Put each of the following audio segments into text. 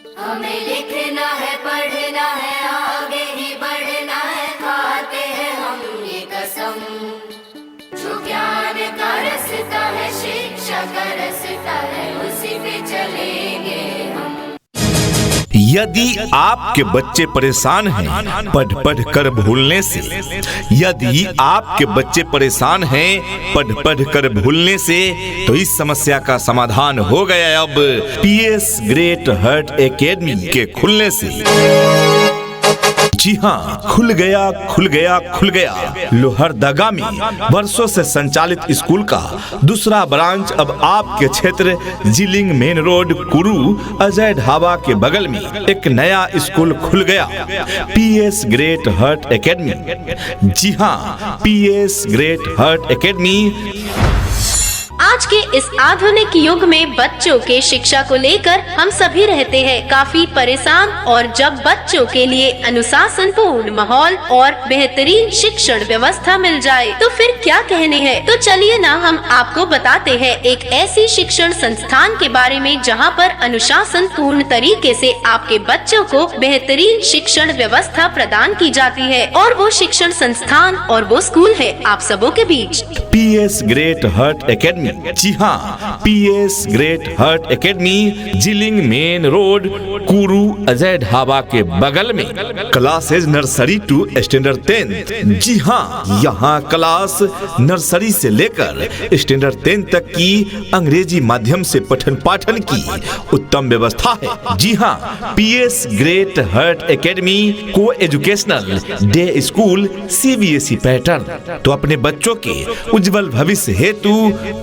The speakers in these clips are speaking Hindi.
हमें लिखना है, पढ़ना है, आगे ही बढ़ना है, खाते हैं हम ये कसम। जो ज्ञान का रास्ता है, शिक्षा का रास्ता है, उसी पे चलेंगे हम। यदि आपके बच्चे परेशान हैं पढ़ पढ़ कर भूलने से, यदि आपके बच्चे परेशान हैं पढ़ पढ़ कर भूलने से, तो इस समस्या का समाधान हो गया अब पीएस ग्रेट हार्ट एकेडमी के खुलने से। जी हाँ, खुल गया लोहरदगा में वर्षों से संचालित स्कूल का दूसरा ब्रांच अब आपके क्षेत्र जिलिंग मेन रोड कुरू अजय ढाबा के बगल में एक नया स्कूल खुल गया, पीएस ग्रेट हार्ट एकेडमी। जी हाँ, पीएस ग्रेट हार्ट एकेडमी। आज के इस आधुनिक युग में बच्चों के शिक्षा को लेकर हम सभी रहते हैं काफी परेशान, और जब बच्चों के लिए अनुशासन पूर्ण माहौल और बेहतरीन शिक्षण व्यवस्था मिल जाए तो फिर क्या कहने हैं। तो चलिए ना हम आपको बताते हैं एक ऐसी शिक्षण संस्थान के बारे में जहां पर अनुशासन पूर्ण तरीके से आपके बच्चों को बेहतरीन शिक्षण व्यवस्था प्रदान की जाती है, और वो शिक्षण संस्थान और वो स्कूल है आप सबों के बीच पीएस ग्रेट हार्ट एकेडमी। जी हाँ, PS great heart academy Jiling main road Kuru Ajay dhaba के बगल में। Classes nursery to standard 10। जी हाँ, यहाँ क्लास नर्सरी से लेकर स्टैंडर्ड 10 तक की अंग्रेजी माध्यम से पठन पाठन की उत्तम व्यवस्था है। जी हाँ, पीएस ग्रेट हार्ट एकेडमी को educational day school CBSE pattern. तो अपने बच्चों के उज्जवल भविष्य हेतु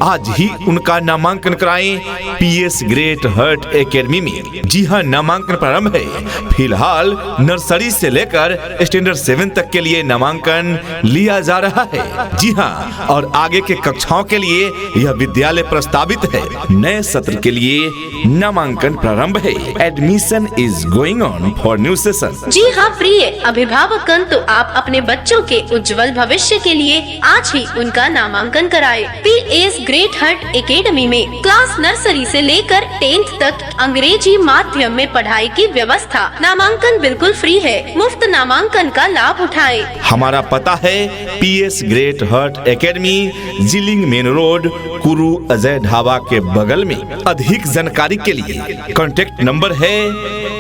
आज ही उनका नामांकन कराएं पीएस ग्रेट हार्ट एकेडमी में। जी हाँ, नामांकन प्रारंभ है। फिलहाल नर्सरी से लेकर स्टैंडर्ड 7 तक के लिए नामांकन लिया जा रहा है। जी हाँ, और आगे के कक्षाओं के लिए यह विद्यालय प्रस्तावित है। नए सत्र के लिए नामांकन प्रारंभ है। Admission is going on for new session. जी हाँ, प्रिय अभिभावकगण, तो आप अपने बच्चों के उज्जवल भविष्य के लिए आज ही उनका नामांकन कराएं। पीएस ग्रेट हार्ट एकेडमी में क्लास नर्सरी से लेकर 10th तक अंग्रेजी माध्यम में पढ़ाई की व्यवस्था। नामांकन बिल्कुल फ्री है, मुफ्त नामांकन का लाभ उठाएं। हमारा पता है PS great heart academy Jiling main road Kuru Ajay dhaba के बगल में। अधिक जानकारी के लिए कॉन्टेक्ट नंबर है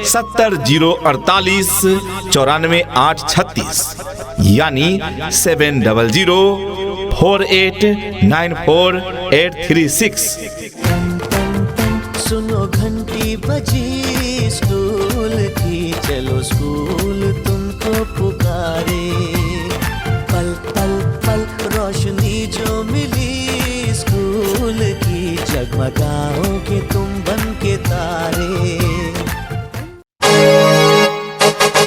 70 048 94 836, यानी 700 4894 836। सुनो घंटी बजी स्कूल की, चलो स्कूल तुमको पुकारे। पल पल पल रोशनी जो मिली स्कूल की, जगमगाओगे तुम बन के तारे।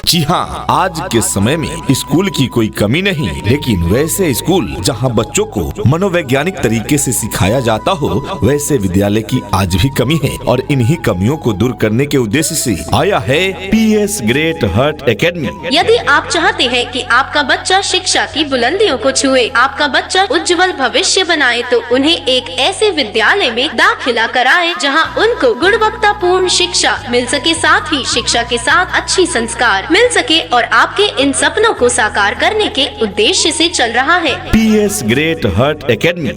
जी हाँ, आज के समय में स्कूल की कोई कमी नहीं, लेकिन वैसे स्कूल जहाँ बच्चों को मनोवैज्ञानिक तरीके से सिखाया जाता हो, वैसे विद्यालय की आज भी कमी है। और इन्हीं कमियों को दूर करने के उद्देश्य से आया है पीएस ग्रेट हार्ट एकेडमी। यदि आप चाहते हैं कि आपका बच्चा शिक्षा की बुलंदियों को छुए, आपका बच्चा उज्जवल भविष्य बनाए, तो उन्हें एक ऐसे विद्यालय में दाखिला कराएं जहां उनको गुणवत्तापूर्ण शिक्षा मिल सके, साथ ही शिक्षा के साथ अच्छी संस्कार मिल सके, और आपके इन सपनों को साकार करने के उद्देश्य से चल रहा है पीएस ग्रेट हार्ट एकेडमी,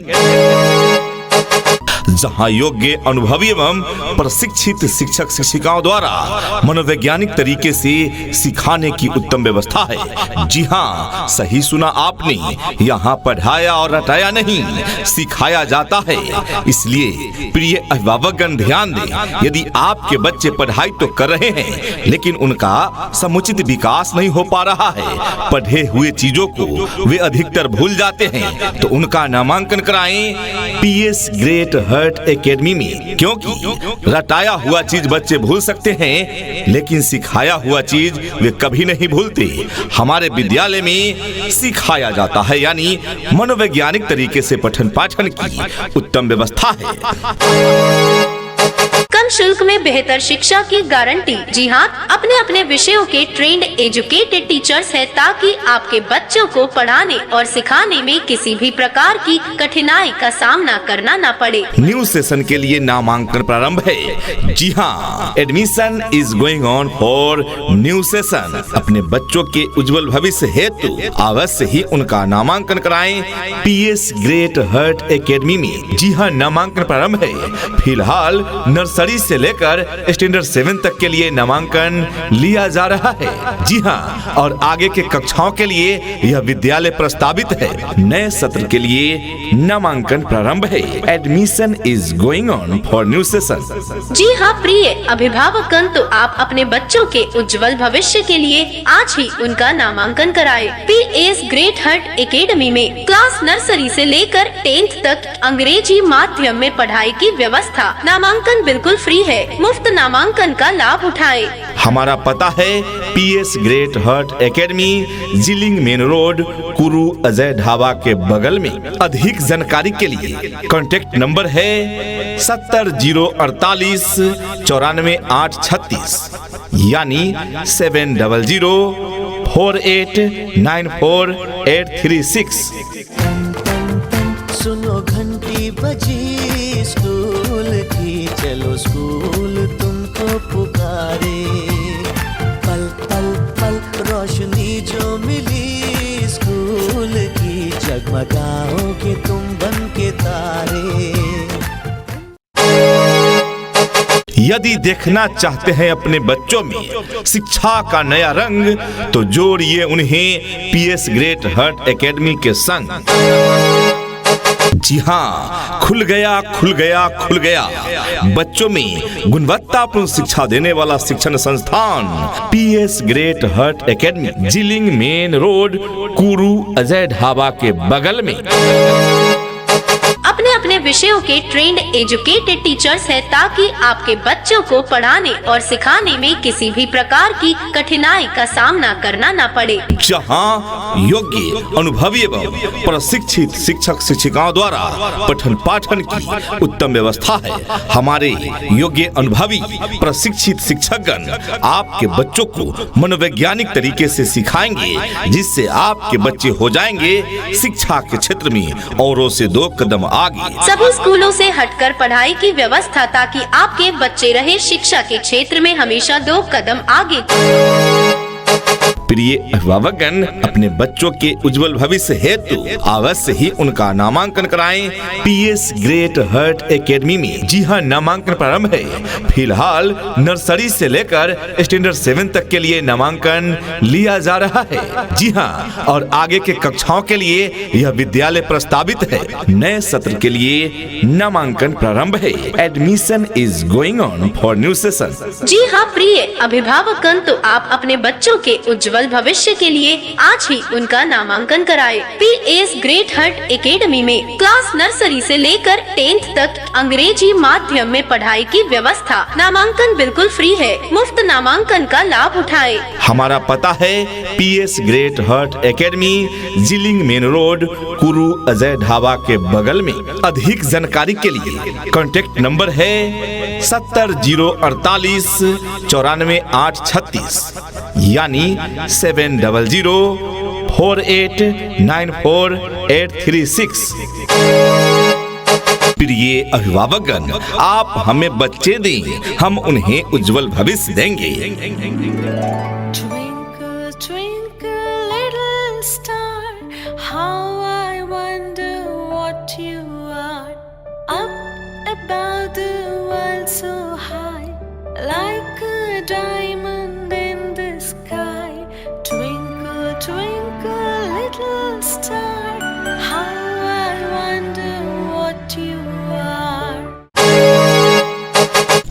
जहां योग्य अनुभवी एवं प्रशिक्षित शिक्षक शिक्षिकाओं द्वारा मनोवैज्ञानिक तरीके से सिखाने की उत्तम व्यवस्था है। जी हाँ, सही सुना आपने, यहाँ पढ़ाया और रटाया नहीं, सिखाया जाता है। इसलिए प्रिय अभिभावकगण ध्यान दें, यदि आपके बच्चे पढ़ाई तो कर रहे हैं लेकिन उनका समुचित विकास नहीं हो पा रहा है, पढ़े हुए चीजों को वे अधिकतर भूल जाते हैं, तो उनका नामांकन कराएं पीएस ग्रेट हार्ट एकेडमी में। क्योंकि रटाया हुआ चीज बच्चे भूल सकते हैं, लेकिन सिखाया हुआ चीज वे कभी नहीं भूलते। हमारे विद्यालय में सिखाया जाता है, यानी मनोवैज्ञानिक तरीके से पठन पाठन की उत्तम व्यवस्था है। कम शुल्क में बेहतर शिक्षा की गारंटी। जी हाँ, अपने अपने विषयों के ट्रेंड एजुकेटेड टीचर्स है, ताकि आपके बच्चों को पढ़ाने और सिखाने में किसी भी प्रकार की कठिनाई का सामना करना न पड़े। न्यू सेशन के लिए नामांकन प्रारंभ है। जी हाँ, admission is going on for new session. अपने बच्चों के उज्जवल भविष्य हेतु अवश्य ही उनका नामांकन कराएं पीएस ग्रेट हार्ट एकेडमी में। जी हाँ, नामांकन प्रारंभ है। फिलहाल नर्सरी से लेकर स्टैंडर्ड 7 तक के लिए नामांकन लिया जा रहा है। जी हाँ, और आगे के कक्षाओं के लिए यह विद्यालय प्रस्तावित है। नए सत्र के लिए नामांकन प्रारंभ है। Admission is going on for new session. जी हाँ प्रिय अभिभावकगण, तो आप अपने बच्चों के उज्जवल भविष्य के लिए आज ही उनका नामांकन कराएं। पीएस ग्रेट हार्ट एकेडमी में क्लास नर्सरी से लेकर 10th तक अंग्रेजी माध्यम में पढ़ाई की व्यवस्था। नामांकन बिल्कुल फ्री है। मुफ्त नामांकन का लाभ उठाएं। हमारा पता है PS great heart academy, Jiling main road, Kuru Ajay dhaba के बगल में। अधिक जानकारी के लिए कॉन्टेक्ट नंबर है 70 048 94 836, यानी 7004894836। सुनो घंटी बजी स्कूल की, चलो स्कूल तुमको पुकारे। पल पल पल रोशनी जो मिली स्कूल की, जगमगाओगे तुम बन के तारे। यदि देखना चाहते हैं अपने बच्चों में शिक्षा का नया रंग, तो जोड़िए उन्हें पीएस ग्रेट हार्ट एकेडमी के संग। जी हाँ, खुल गया बच्चों में गुणवत्तापूर्ण शिक्षा देने वाला शिक्षण संस्थान PS great heart academy, Jiling main road, Kuru Ajay dhaba के बगल में। अपने अपने विषयों के ट्रेंड एजुकेटेड टीचर्स है, ताकि आपके बच्चों को पढ़ाने और सिखाने में किसी भी प्रकार की कठिनाई का सामना करना न पड़े। जहाँ योग्य, अनुभवी एवं प्रशिक्षित शिक्षक शिक्षिकाओं द्वारा पठन पाठन की उत्तम व्यवस्था है। हमारे योग्य, अनुभवी, प्रशिक्षित शिक्षकगण आपके बच्चों को मनोवैज्ञानिक तरीके से सिखाएंगे, जिससे आपके बच्चे हो जाएंगे शिक्षा के क्षेत्र में औरों से 2 कदम आगे। सभी स्कूलों से हटकर पढ़ाई की व्यवस्था, ताकि आपके बच्चे रहे शिक्षा के क्षेत्र में हमेशा 2 कदम आगे। प्रिय अभिभावकगण, अपने बच्चों के उज्जवल भविष्य हेतु अवश्य ही उनका नामांकन कराएं पीएस ग्रेट हार्ट एकेडमी में। जी हाँ, नामांकन प्रारंभ है। फिलहाल नर्सरी से लेकर स्टैंडर्ड 7 तक के लिए नामांकन लिया जा रहा है। जी हाँ, और आगे के कक्षाओं के लिए यह विद्यालय प्रस्तावित है। नए सत्र के लिए नामांकन प्रारंभ है। Admission is going on for new session. जी हाँ प्रिय अभिभावकगण, तो आप अपने बच्चों के उज्जवल भविष्य के लिए आज ही उनका नामांकन कराएं। पीएस ग्रेट हार्ट एकेडमी में क्लास नर्सरी से लेकर 10th तक अंग्रेजी माध्यम में पढ़ाई की व्यवस्था। नामांकन बिल्कुल फ्री है। मुफ्त नामांकन का लाभ उठाएं। हमारा पता है PS great heart academy, Jiling main road, Kuru Ajay dhaba के बगल में। अधिक जानकारी के लिए कॉन्टेक्ट नंबर है 70 048 94 836, यानी 7004894836। प्रिय अभिभावकगण, आप हमें बच्चे दें, हम उन्हें उज्जवल भविष्य देंगे। Twinkle, twinkle, little star, how I wonder what you are. Up above the world so high, like a diamond in the sky. Twinkle, twinkle, little star, how I wonder what you are.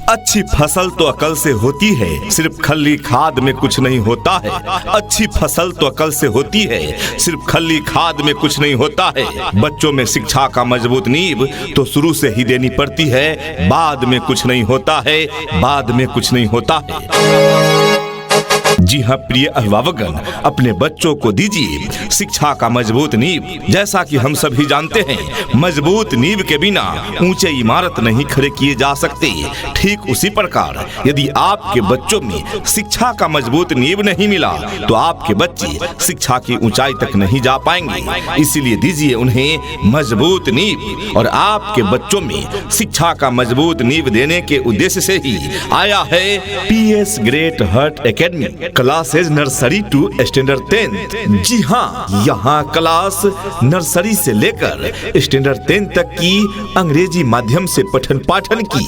अच्छी फसल तो अकल से होती है, सिर्फ खल्ली खाद में कुछ नहीं होता है। अच्छी फसल तो अकल से होती है, सिर्फ खल्ली खाद में कुछ नहीं होता है। बच्चों में शिक्षा का मजबूत नींव तो शुरू से ही देनी पड़ती है, बाद में कुछ नहीं होता है, बाद में कुछ नहीं होता है। जी हाँ प्रिय अभिभावकगण, अपने बच्चों को दीजिए शिक्षा का मजबूत नींव। जैसा कि हम सभी जानते हैं, मजबूत नींव के बिना ऊंचे इमारत नहीं खड़े किए जा सकते। ठीक उसी प्रकार यदि आपके बच्चों में शिक्षा का मजबूत नींव नहीं मिला तो आपके बच्चे शिक्षा की ऊंचाई तक नहीं जा पाएंगे। इसीलिए दीजिए उन्हें मजबूत नींव। और आपके बच्चों में शिक्षा का मजबूत नींव देने के उद्देश्य से ही आया है PS great heart academy, classes nursery to standard 10th। जी हाँ, यहाँ क्लास नर्सरी से लेकर स्टैंडर्ड 10 तक की अंग्रेजी माध्यम से पठन पाठन की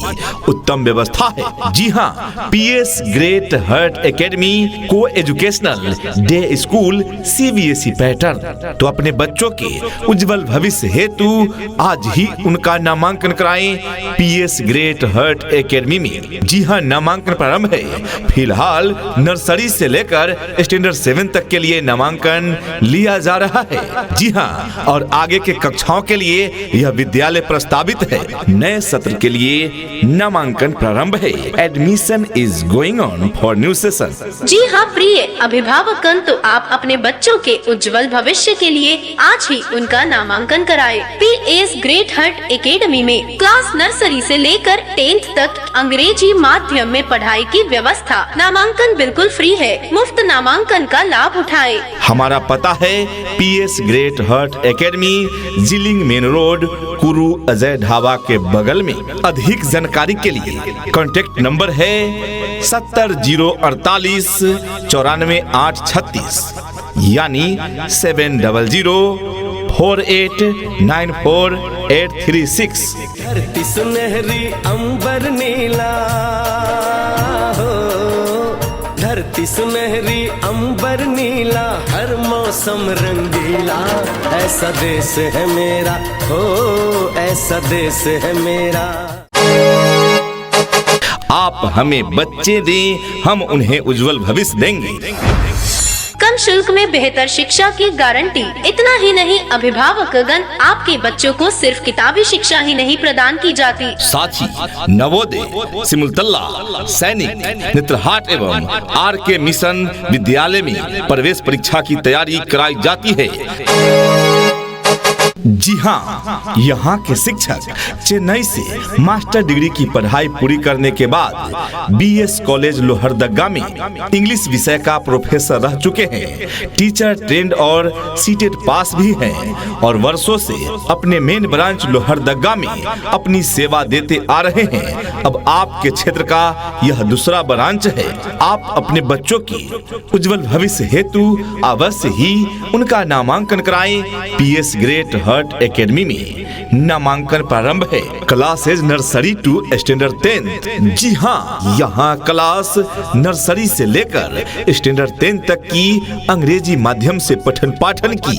उत्तम व्यवस्था है। जी हाँ, PS ग्रेट हार्ट एकेडमी को educational day school CBSE pattern. तो अपने बच्चों के उज्जवल भविष्य हेतु आज ही उनका नामांकन कराएं PS ग्रेट हार्ट एकेडमी में। जी हाँ, नामांकन प्रारंभ है। फिलहाल नर्सरी से लेकर स्टैंडर्ड 7 तक के लिए नामांकन लिया जा रहा है। जी हाँ, और आगे के कक्षाओं के लिए यह विद्यालय प्रस्तावित है। नए सत्र के लिए नामांकन प्रारंभ है। Admission is going on for new session. जी हाँ प्रिय अभिभावकगण, तो आप अपने बच्चों के उज्जवल भविष्य के लिए आज ही उनका नामांकन कराएं। PS ग्रेट हार्ट एकेडमी में क्लास नर्सरी से लेकर 10th तक अंग्रेजी माध्यम में पढ़ाई की व्यवस्था। नामांकन बिल्कुल फ्री है। मुफ्त नामांकन का लाभ उठाएं। हमारा पता है PS great heart academy, Jiling main road, Kuru Ajay dhaba के बगल में। अधिक जानकारी के लिए कॉन्टेक्ट नंबर है 70 048 94 836, यानी 7004894836। धरती सुनहरी अंबर नीला हो, धरती सुनहरी अंबर नीला, हर मौसम रंगीला। ऐसा देश है मेरा, हो ऐसा देश है मेरा। आप हमें बच्चे दें, हम उन्हें उज्जवल भविष्य देंगे। कम शुल्क में बेहतर शिक्षा की गारंटी। इतना ही नहीं, अभिभावकगण, आपके बच्चों को सिर्फ किताबी शिक्षा ही नहीं प्रदान की जाती, साथ ही नवोदय, सिमुलतला, सैनिक, नेत्रहाट एवं RK मिशन विद्यालय में प्रवेश परीक्षा की तैयारी कराई जाती है। जी हाँ, यहाँ के शिक्षक चेन्नई से मास्टर डिग्री की पढ़ाई पूरी करने के बाद BS कॉलेज लोहरदगा में इंग्लिश विषय का प्रोफेसर रह चुके हैं। टीचर ट्रेंड और सीटेट पास भी हैं और वर्षों से अपने मेन ब्रांच लोहरदगा में अपनी सेवा देते आ रहे हैं। अब आपके क्षेत्र का यह दूसरा ब्रांच है। आप अपने बच्चों की उज्जवल भविष्य हेतु अवश्य ही उनका नामांकन कराएं। PS ग्रेट हार्ट एकेडमी में नामांकन प्रारंभ है। Classes nursery to standard 10th। जी हाँ, यहाँ क्लास नर्सरी से लेकर स्टैंडर्ड 10 तक की अंग्रेजी माध्यम से पठन पाठन की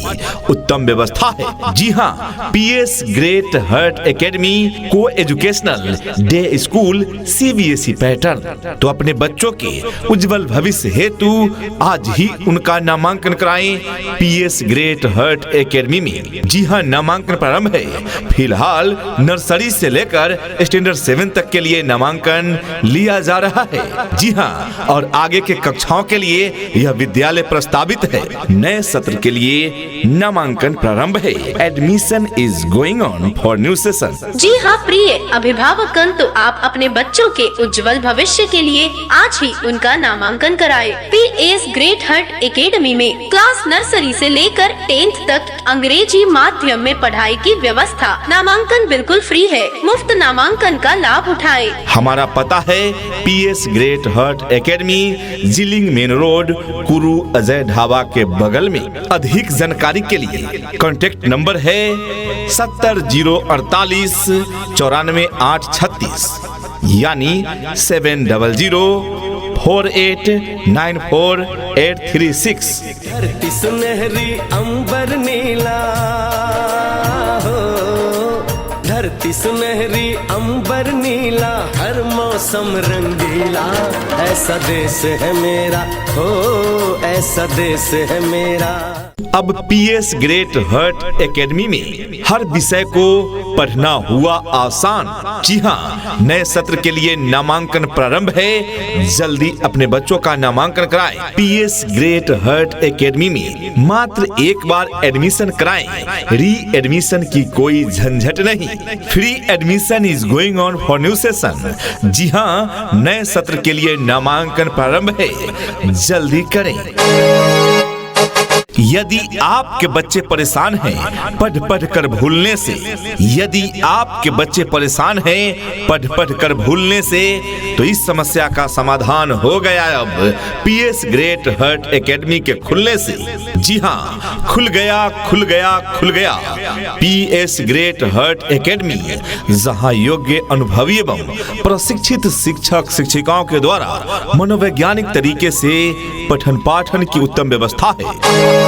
उत्तम व्यवस्था है। जी हाँ, PS ग्रेट हार्ट एकेडमी को educational day school CBSE pattern. तो अपने बच्चों के उज्जवल भविष्य हेतु आज ही उनका नामांकन कराएं PS ग्रेट हार्ट एकेडमी में। जी हाँ, नामांकन प्रारंभ है। फिलहाल नर्सरी से लेकर स्टैंडर्ड 7 तक के लिए नामांकन लिया जा रहा है। जी हाँ, और आगे के कक्षाओं के लिए यह विद्यालय प्रस्तावित है। नए सत्र के लिए नामांकन प्रारंभ है। Admission is going on for new session. जी हाँ प्रिय अभिभावकगण, तो आप अपने बच्चों के उज्जवल भविष्य के लिए आज ही उनका नामांकन कराएं। PS ग्रेट हार्ट एकेडमी में क्लास नर्सरी से लेकर 10th तक अंग्रेजी माध्यम में पढ़ाई की व्यवस्था। नामांकन बिल्कुल फ्री है। मुफ्त नामांकन का लाभ उठाएं। हमारा पता है PS great heart academy, Jiling main road, Kuru Ajay dhaba के बगल में। अधिक जानकारी के लिए कॉन्टेक्ट नंबर है 70 048 94 836, यानी 7004894836। धरती सुनहरी अंबर नीला हो, धरती सुनहरी अंबर नीला, हर मौसम रंगीला। ऐसा देश है मेरा, हो ऐसा देश है मेरा। अब पीएस ग्रेट हर्ट एकेडमी में हर विषय को पढ़ना हुआ आसान। जी हाँ, नए सत्र के लिए नामांकन प्रारंभ है। जल्दी अपने बच्चों का नामांकन कराएं। पीएस ग्रेट हर्ट एकेडमी में मात्र एक बार एडमिशन कराएं। री एडमिशन की कोई झंझट नहीं। Free admission is going on for new session. जी हाँ, नए सत्र के लिए नामांकन प्रारंभ है। जल्दी करें। यदि आपके बच्चे परेशान हैं पढ़ कर भूलने से, यदि आपके बच्चे परेशान हैं पढ़ कर भूलने से, तो इस समस्या का समाधान हो गया अब पीएस ग्रेट हर्ट एकेडमी के खुलने से। जी हाँ, खुल गया पीएस ग्रेट हर्ट एकेडमी, जहां योग्य, अनुभवी एवं प्रशिक्षित शिक्षक शिक्षिकाओं के द्वारा मनोवैज्ञानिक तरीके से पठन पाठन की उत्तम व्यवस्था है।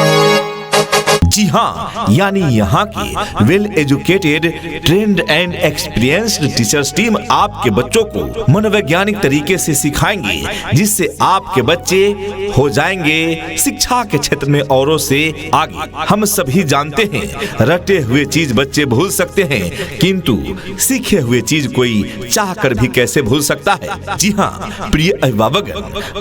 जी हाँ, यानी यहाँ की well educated, trend and experienced teachers team आपके बच्चों को मनोवैज्ञानिक तरीके से सिखाएंगे, जिससे आपके बच्चे हो जाएंगे शिक्षा के क्षेत्र में औरों से आगे। हम सभी जानते हैं, रटे हुए चीज बच्चे भूल सकते हैं, किंतु सीखे हुए चीज कोई चाह कर भी कैसे भूल सकता है। जी हाँ प्रिय अभिभावक,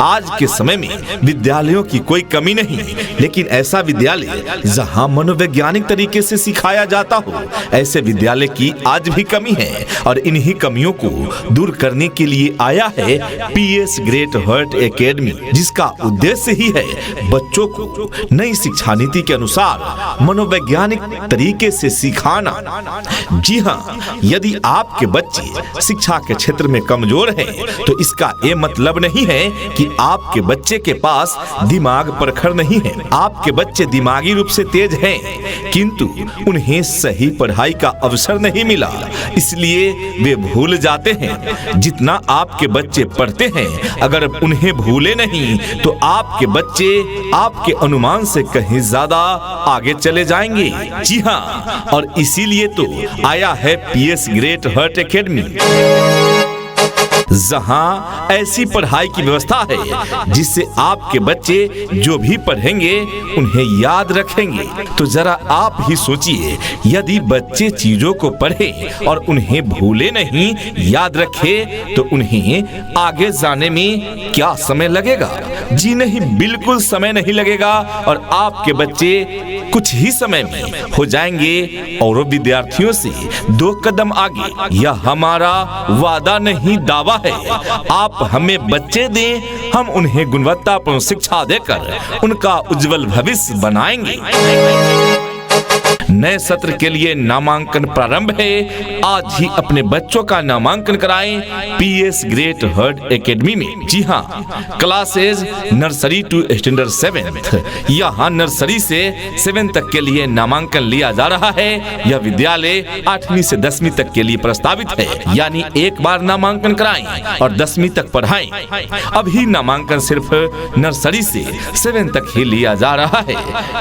आज के समय में विद्यालयों की कोई कमी नहीं, लेकिन ऐसा विद्यालय जहाँ मनोवैज्ञानिक तरीके से सिखाया जाता हो, ऐसे विद्यालय की आज भी कमी है। और इन्हीं कमियों को दूर करने के लिए आया है पीएस ग्रेट हर्ट एकेडमी, जिसका उद्देश्य ही है बच्चों को नई शिक्षा नीति के अनुसार मनोवैज्ञानिक तरीके से सिखाना। जी हाँ, यदि आपके बच्चे शिक्षा के क्षेत्र में कमजोर हैं, तो इसका ये मतलब नहीं है कि आपके बच्चे के पास दिमाग प्रखर नहीं है। आपके बच्चे दिमागी रूप से तेज हैं, किंतु उन्हें सही पढ़ाई का अवसर नहीं मिला, इसलिए वे भूल जाते हैं। जितना आपके बच्चे पढ़ते हैं, अगर उन्हें भूले नहीं, तो आपके बच्चे आपके अनुमान से कहीं ज्यादा आगे चले जाएंगे। जी हाँ, और इसीलिए तो आया है पीएस ग्रेट हर्ट एकेडमी, जहां ऐसी पढ़ाई की व्यवस्था है जिससे आपके बच्चे जो भी पढ़ेंगे उन्हें याद रखेंगे। तो जरा आप ही सोचिए, यदि बच्चे चीजों को पढ़े और उन्हें भूले नहीं, याद रखे, तो उन्हें आगे जाने में क्या समय लगेगा? जी नहीं, बिल्कुल समय नहीं लगेगा, और आपके बच्चे कुछ ही समय में हो जाएंगे और विद्यार्थियों से 2 कदम आगे। यह हमारा वादा नहीं, दावा है। आप हमें बच्चे दें, हम उन्हें गुणवत्तापूर्ण शिक्षा देकर उनका उज्जवल भविष्य बनाएंगे। नए सत्र के लिए नामांकन प्रारंभ है। आज ही अपने बच्चों का नामांकन कराएं पीएस ग्रेट हर्ट एकेडमी में। जी हाँ, classes nursery to standard 7th, यहाँ नर्सरी से 7th तक के लिए नामांकन लिया जा रहा है। यह विद्यालय 8वीं से 10वीं तक के लिए प्रस्तावित है, यानी एक बार नामांकन कराएं और 10वीं तक पढ़ाएं। अभी नामांकन सिर्फ नर्सरी से 7th तक ही लिया जा रहा है।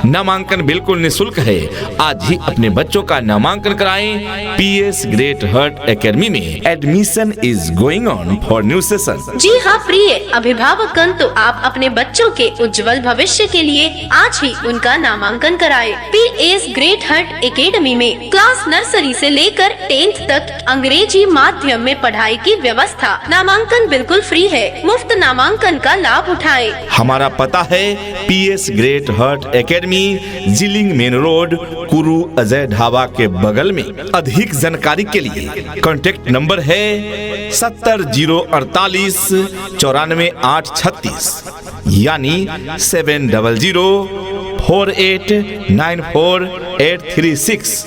नामांकन बिल्कुल निःशुल्क है। आज ही अपने बच्चों का नामांकन कराएं पीएस ग्रेट हर्ट एकेडमी में। Admission is going on for new session. जी हाँ प्रिय अभिभावकगण, तो आप अपने बच्चों के उज्जवल भविष्य के लिए आज ही उनका नामांकन कराएं पीएस ग्रेट हर्ट एकेडमी में। क्लास नर्सरी से लेकर 10th तक अंग्रेजी माध्यम में पढ़ाई की व्यवस्था। नामांकन बिल्कुल फ्री है, मुफ्त नामांकन का लाभ उठाएं। हमारा पता है PS great heart academy, Jiling main road, Kuru Ajay dhaba के बगल में। अधिक जानकारी के लिए कॉन्टेक्ट नंबर है 70 048 94 836, यानी 700 48 94 836।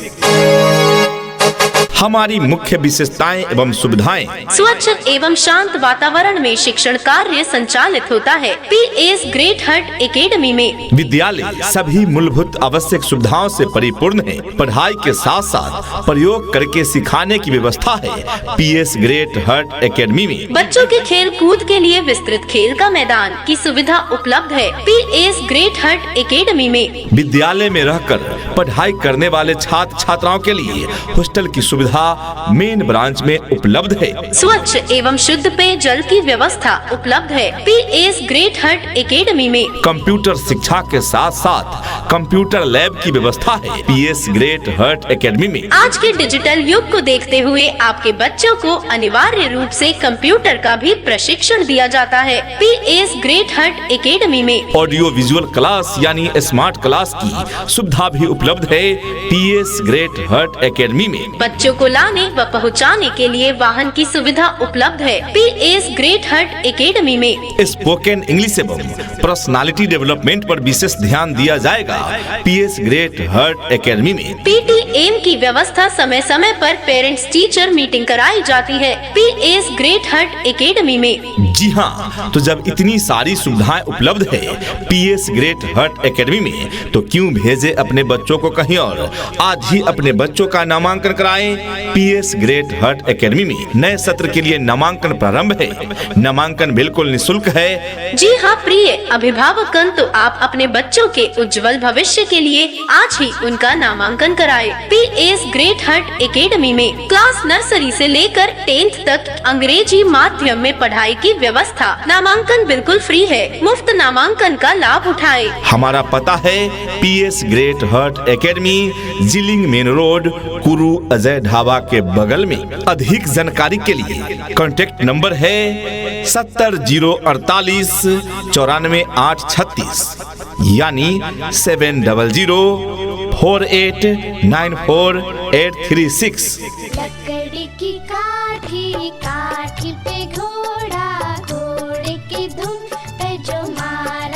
हमारी मुख्य विशेषताएं एवं सुविधाएं। स्वच्छ एवं शांत वातावरण में शिक्षण कार्य संचालित होता है पीएस ग्रेट हर्ट एकेडमी में। विद्यालय सभी मूलभूत आवश्यक सुविधाओं से परिपूर्ण है। पढ़ाई के साथ साथ प्रयोग करके सिखाने की व्यवस्था है पीएस ग्रेट हर्ट एकेडमी में। बच्चों के खेल कूद के लिए विस्तृत खेल का मैदान की सुविधा उपलब्ध है पीएस ग्रेट हर्ट एकेडमी में। विद्यालय में रहकर पढ़ाई करने वाले छात्र छात्राओं के लिए हॉस्टल की सुविधा सुविधा मेन ब्रांच में उपलब्ध है। स्वच्छ एवं शुद्ध पेयजल की व्यवस्था उपलब्ध है। PS ग्रेट हार्ट एकेडमी में कंप्यूटर शिक्षा के साथ साथ कंप्यूटर लैब की व्यवस्था है। PS ग्रेट हार्ट एकेडमी में आज के डिजिटल युग को देखते हुए आपके बच्चों को अनिवार्य रूप से कंप्यूटर का भी प्रशिक्षण दिया जाता है। PS ग्रेट हार्ट एकेडमी में ऑडियो विजुअल क्लास यानी स्मार्ट क्लास की सुविधा भी उपलब्ध है। PS ग्रेट हार्ट एकेडमी में बच्चों को लाने व पहुंचाने के लिए वाहन की सुविधा उपलब्ध है। PS ग्रेट हार्ट एकेडमी में स्पोकन इंग्लिश एवं पर्सनालिटी डेवलपमेंट पर विशेष ध्यान दिया जाएगा। PS ग्रेट हार्ट एकेडमी में PTM की व्यवस्था समय समय पर पेरेंट्स टीचर मीटिंग कराई जाती है। PS ग्रेट हार्ट एकेडमी में जी हाँ, तो जब इतनी सारी सुविधाएं उपलब्ध है PS ग्रेट हार्ट एकेडमी में, तो क्यों भेजे अपने बच्चों को कहीं और। आज ही अपने बच्चों का नामांकन कराएं। PS ग्रेट हार्ट एकेडमी में नए सत्र के लिए नामांकन प्रारंभ है। नामांकन बिल्कुल निःशुल्क है। जी हाँ प्रिय अभिभावकगण, तो आप अपने बच्चों के उज्जवल भविष्य के लिए आज ही उनका नामांकन कराएं। PS ग्रेट हार्ट एकेडमी में क्लास नर्सरी से लेकर 10th तक अंग्रेजी माध्यम में पढ़ाई की व्यवस्था। नामांकन बिल्कुल फ्री है। मुफ्त नामांकन का लाभ उठाएं। हमारा पता है PS great heart academy, Jiling main road, Kuru Ajay dhaba के बगल में। अधिक जानकारी के लिए कॉन्टेक्ट नंबर है 70 048 94 836 यानी 700 48 94 836। लकड़ी की काठी, काठी पे घोड़ा, घोड़े की धुन पे जो मार